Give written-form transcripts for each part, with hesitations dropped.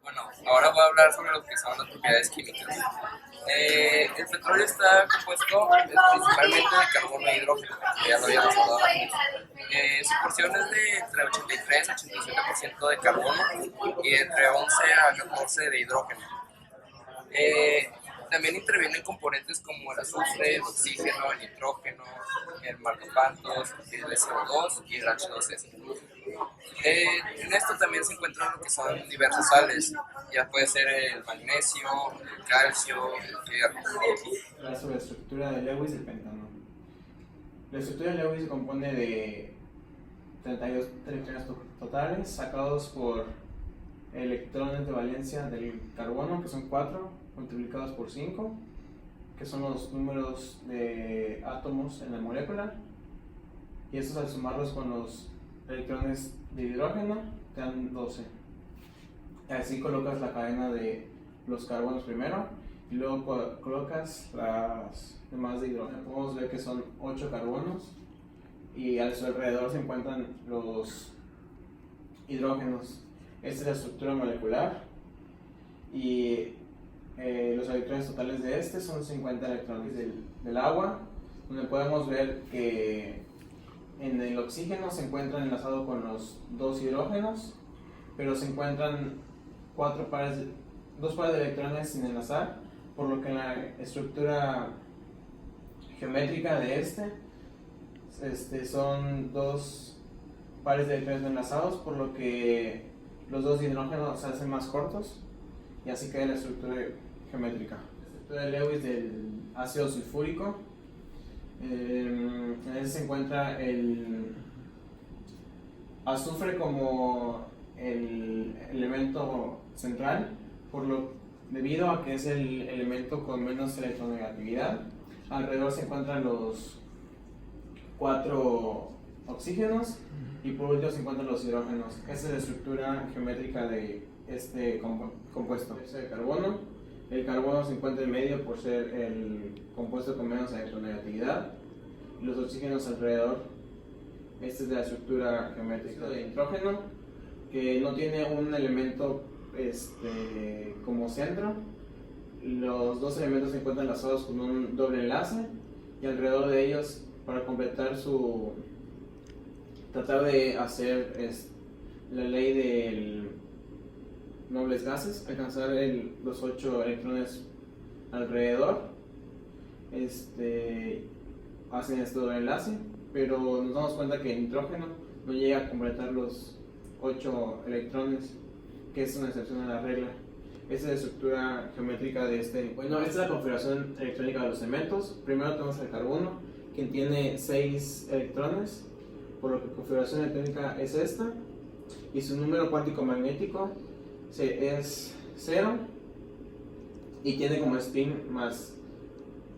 Bueno, ahora voy a hablar sobre lo que son las propiedades químicas. El petróleo está compuesto principalmente de carbono e hidrógeno, que ya lo habíamos hablado antes. Su porción es de entre 83 y 87% de carbono y entre 11 a 14 de hidrógeno. Eh, También intervienen componentes como el azufre, el oxígeno, el nitrógeno, el marcapantos, el CO2 y el H2S. En esto también se encuentran lo que son diversas sales, ya puede ser el magnesio, el calcio, el fierro. Hablar sobre la estructura de Lewis del pentano. La estructura de Lewis se compone de 32 electrones totales sacados por electrones de valencia del carbono, que son 4 multiplicados por 5, que son los números de átomos en la molécula, y estos al sumarlos con los electrones de hidrógeno te dan 12. Así colocas la cadena de los carbonos primero y luego colocas las demás de hidrógeno. Podemos ver que son 8 carbonos y a su alrededor se encuentran los hidrógenos. Esta es la estructura molecular y los electrones totales de este son 50 electrones del agua, donde podemos ver que en el oxígeno se encuentran enlazados con los dos hidrógenos, pero se encuentran dos pares de electrones sin enlazar, por lo que en la estructura geométrica de son dos pares de electrones no enlazados, por lo que los dos hidrógenos se hacen más cortos y así queda la estructura geométrica. La estructura de Lewis del ácido sulfúrico. En ese se encuentra el azufre como el elemento central, debido a que es el elemento con menos electronegatividad. Alrededor se encuentran los 4 oxígenos y por último se encuentran los hidrógenos. Esta es la estructura geométrica de este compuesto. Este de carbono. El carbono se encuentra en medio por ser el compuesto con menos electronegatividad. Los oxígenos alrededor. Esta es la estructura geométrica de nitrógeno, que no tiene un elemento como centro. Los dos elementos se encuentran enlazados con un doble enlace y alrededor de ellos, para completar tratar de hacer la ley del nobles gases, alcanzar los 8 electrones alrededor, hacen este doble enlace, pero nos damos cuenta que el nitrógeno no llega a completar los 8 electrones, que es una excepción a la regla. Esta es la estructura geométrica de Bueno, esta es la configuración electrónica de los elementos. Primero tenemos el carbono, que tiene 6 electrones, por lo que la configuración electrónica es esta, y su número cuántico magnético es 0 y tiene como spin más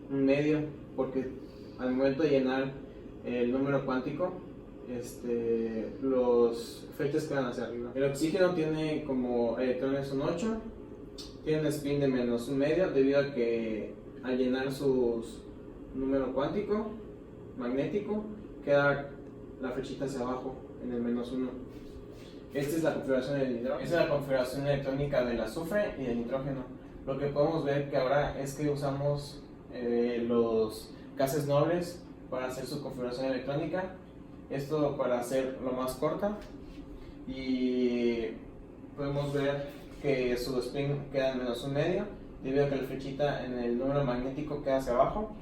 un medio, porque al momento de llenar el número cuántico, los fechas quedan hacia arriba. El oxígeno tiene como electrones un 8, tiene un spin de menos un medio, debido a que al llenar su número cuántico magnético queda la flechita hacia abajo en el menos 1. Esta es la configuración del hidrógeno. Esta es la configuración electrónica del azufre y del nitrógeno. Lo que podemos ver que ahora es que usamos los gases nobles para hacer su configuración electrónica. Esto para hacerlo más corta, y podemos ver que su spin queda en menos un medio, debido a que la flechita en el número magnético queda hacia abajo,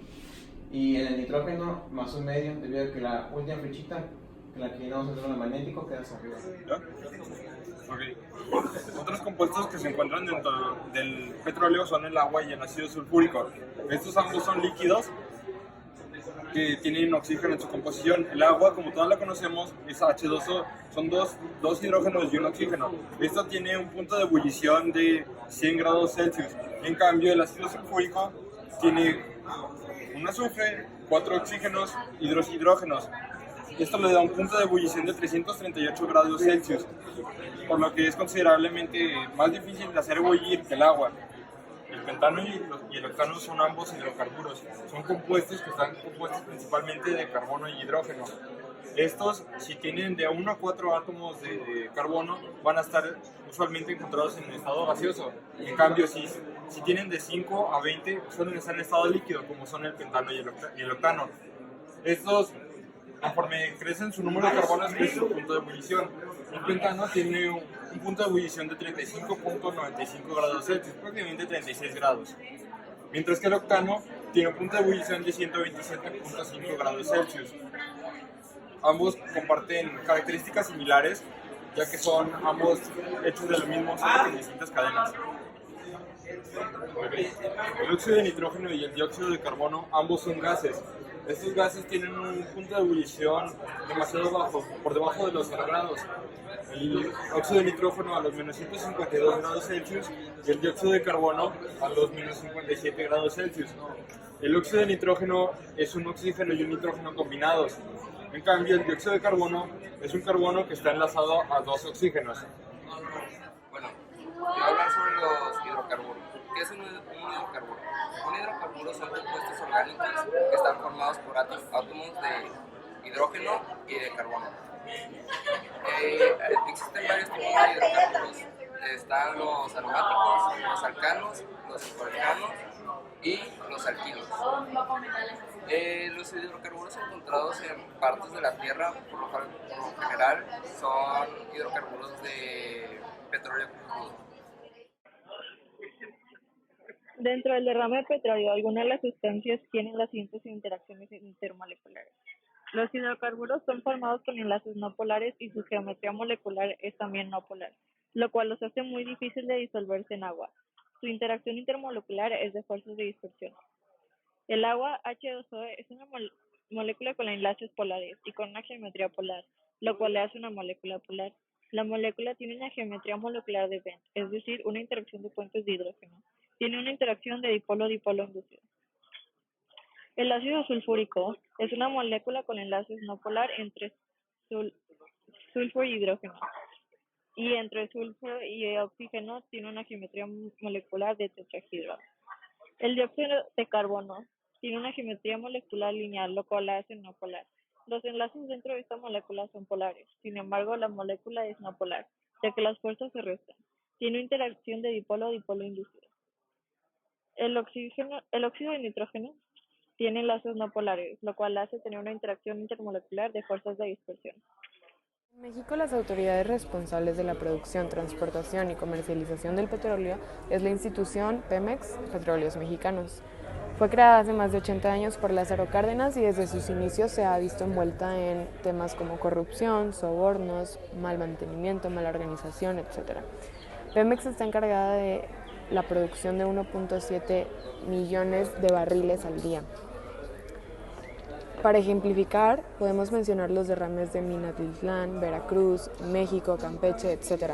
y en el nitrógeno más un medio, debido a que la última flechita, la que llenamos el número magnético, queda hacia arriba. Okay. Otros compuestos que se encuentran dentro del petróleo son el agua y el ácido sulfúrico. Estos ambos son líquidos que tienen oxígeno en su composición. El agua, como todos la conocemos, es H2O, son dos hidrógenos y un oxígeno. Esto tiene un punto de ebullición de 100 grados Celsius. En cambio, el ácido sulfúrico tiene un azufre, 4 oxígenos y 2 hidrógenos. Esto le da un punto de ebullición de 338 grados Celsius, por lo que es considerablemente más difícil de hacer ebullir que el agua. El pentano y el octano son ambos hidrocarburos. Son compuestos que están compuestos principalmente de carbono y hidrógeno. Estos, si tienen de 1 a 4 átomos de carbono, van a estar usualmente encontrados en estado gaseoso. En cambio, si tienen de 5 a 20, suelen estar en estado líquido, como son el pentano y el octano. Estos, conforme crecen su número de carbonos, crece su punto de ebullición. El pentano tiene un punto de ebullición de 35.95 grados Celsius, prácticamente 36 grados. Mientras que el octano tiene un punto de ebullición de 127.5 grados Celsius. Ambos comparten características similares, ya que son ambos hechos de lo mismo, solo con distintas cadenas. El óxido de nitrógeno y el dióxido de carbono, ambos son gases. Estos gases tienen un punto de ebullición demasiado bajo, por debajo de los 0 grados. El óxido de nitrógeno a los menos 152 grados Celsius y el dióxido de carbono a los menos 57 grados Celsius. El óxido de nitrógeno es un oxígeno y un nitrógeno combinados. En cambio, el dióxido de carbono es un carbono que está enlazado a 2 oxígenos. Bueno, voy a hablar sobre los hidrocarburos. ¿Qué es un hidrocarburo? Un hidrocarburo son compuestos orgánicos que están formados por átomos de hidrógeno y de carbono. Existen varios tipos de hidrocarburos. Están los aromáticos, los alcanos, los inorgánicos y los alquilos. Los hidrocarburos encontrados en partes de la Tierra, por lo general, son hidrocarburos de petróleo crudo. Dentro del derrame de petróleo, algunas de las sustancias tienen las siguientes interacciones intermoleculares. Los hidrocarburos son formados con enlaces no polares y su geometría molecular es también no polar, lo cual los hace muy difícil de disolverse en agua. Su interacción intermolecular es de fuerzas de dispersión. El agua H2O es una molécula con enlaces polares y con una geometría polar, lo cual le hace una molécula polar. La molécula tiene una geometría molecular de Venn, es decir, una interacción de puentes de hidrógeno. Tiene una interacción de dipolo-dipolo inducido. El ácido sulfúrico es una molécula con enlaces no polar entre sulfuro y hidrógeno. Y entre sulfuro y oxígeno tiene una geometría molecular de tetrahedral. El dióxido de carbono tiene una geometría molecular lineal, lo cual la hace no polar. Los enlaces dentro de esta molécula son polares, sin embargo la molécula es no polar, ya que las fuerzas se restan. Tiene interacción de dipolo-dipolo inducido. El óxido de nitrógeno tiene enlaces no polares, lo cual hace tener una interacción intermolecular de fuerzas de dispersión. En México, las autoridades responsables de la producción, transportación y comercialización del petróleo es la institución Pemex Petróleos Mexicanos. Fue creada hace más de 80 años por Lázaro Cárdenas y desde sus inicios se ha visto envuelta en temas como corrupción, sobornos, mal mantenimiento, mala organización, etc. Pemex está encargada de la producción de 1.7 millones de barriles al día. Para ejemplificar, podemos mencionar los derrames de Minatitlán, Veracruz, México, Campeche, etc.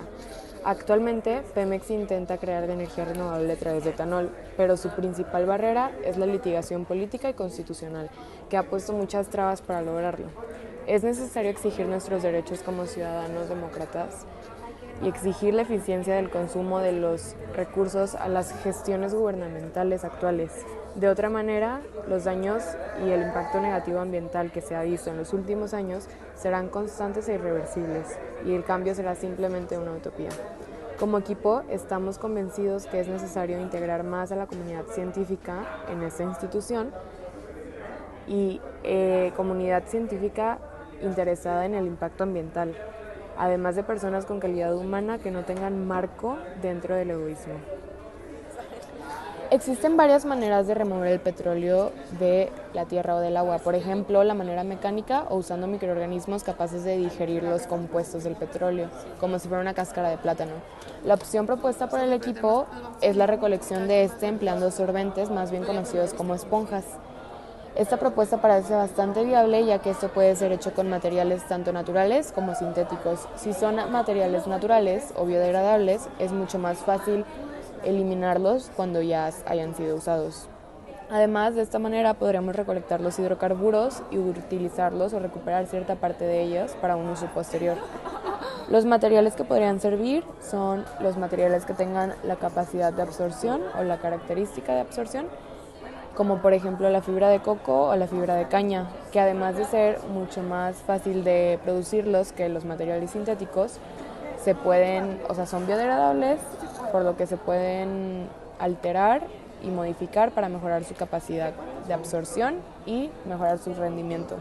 Actualmente, Pemex intenta crear de energía renovable a través de etanol, pero su principal barrera es la litigación política y constitucional, que ha puesto muchas trabas para lograrlo. Es necesario exigir nuestros derechos como ciudadanos demócratas y exigir la eficiencia del consumo de los recursos a las gestiones gubernamentales actuales. De otra manera, los daños y el impacto negativo ambiental que se ha visto en los últimos años serán constantes e irreversibles, y el cambio será simplemente una utopía. Como equipo, estamos convencidos que es necesario integrar más a la comunidad científica en esta institución y comunidad científica interesada en el impacto ambiental, además de personas con calidad humana que no tengan marco dentro del egoísmo. Existen varias maneras de remover el petróleo de la tierra o del agua, por ejemplo, la manera mecánica o usando microorganismos capaces de digerir los compuestos del petróleo, como si fuera una cáscara de plátano. La opción propuesta por el equipo es la recolección de este empleando sorbentes, más bien conocidos como esponjas. Esta propuesta parece bastante viable, ya que esto puede ser hecho con materiales tanto naturales como sintéticos. Si son materiales naturales o biodegradables, es mucho más fácil eliminarlos cuando ya hayan sido usados. Además, de esta manera podremos recolectar los hidrocarburos y utilizarlos o recuperar cierta parte de ellos para un uso posterior. Los materiales que podrían servir son los materiales que tengan la capacidad de absorción o la característica de absorción como por ejemplo la fibra de coco o la fibra de caña, que además de ser mucho más fácil de producirlos que los materiales sintéticos, se pueden, o sea, son biodegradables, por lo que se pueden alterar y modificar para mejorar su capacidad de absorción y mejorar su rendimiento.